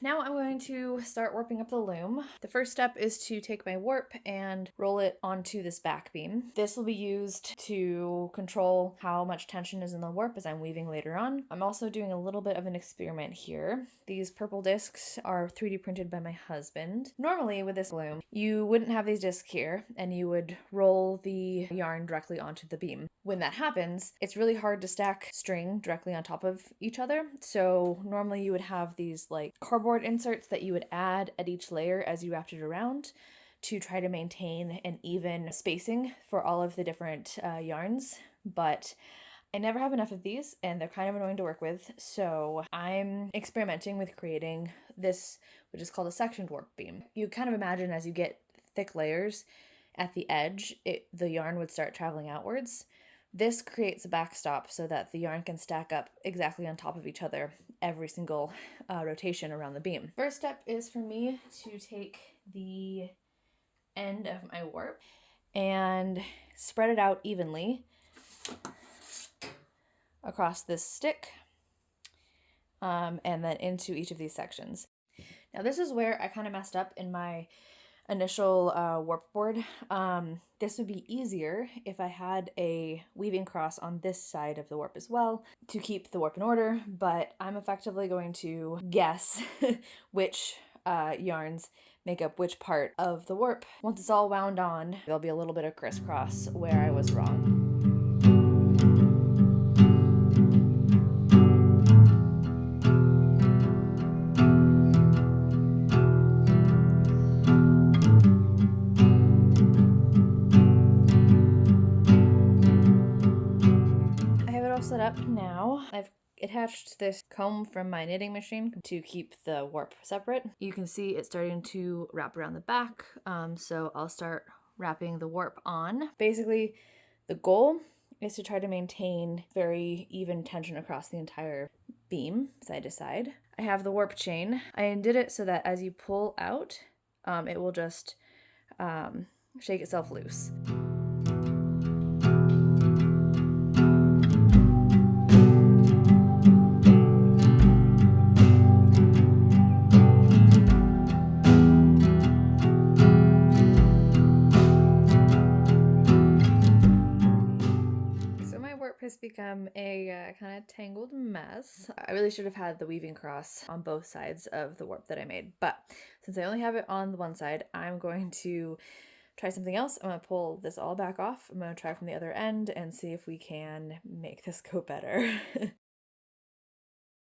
now I'm going to start warping up the loom. The first step is to take my warp and roll it onto this back beam. This will be used to control how much tension is in the warp as I'm weaving later on. I'm also doing a little bit of an experiment here. These purple discs are 3D printed by my husband. Normally with this loom, you wouldn't have these discs here and you would roll the yarn directly onto the beam. When that happens, it's really hard to stack string directly on top of each other. So normally you would have these like cardboard inserts that you would add at each layer as you wrapped it around to try to maintain an even spacing for all of the different yarns. But I never have enough of these and they're kind of annoying to work with. So I'm experimenting with creating this, which is called a sectioned warp beam. You kind of imagine as you get thick layers at the edge, the yarn would start traveling outwards. This creates a backstop so that the yarn can stack up exactly on top of each other every single rotation around the beam. First step is for me to take the end of my warp and spread it out evenly across this stick and then into each of these sections. Now this is where I kind of messed up in my initial warp board. This would be easier if I had a weaving cross on this side of the warp as well to keep the warp in order, but I'm effectively going to guess which yarns make up which part of the warp. Once it's all wound on, there'll be a little bit of crisscross where I was wrong. Set up now. I've attached this comb from my knitting machine to keep the warp separate. You can see it's starting to wrap around the back, so I'll start wrapping the warp on. Basically, the goal is to try to maintain very even tension across the entire beam, side to side. I have the warp chain. I undid it so that as you pull out, it will just shake itself loose. Has become a kind of tangled mess. I really should have had the weaving cross on both sides of the warp that I made, but since I only have it on the one side, I'm going to try something else. I'm going to pull this all back off. I'm going to try from the other end and see if we can make this go better.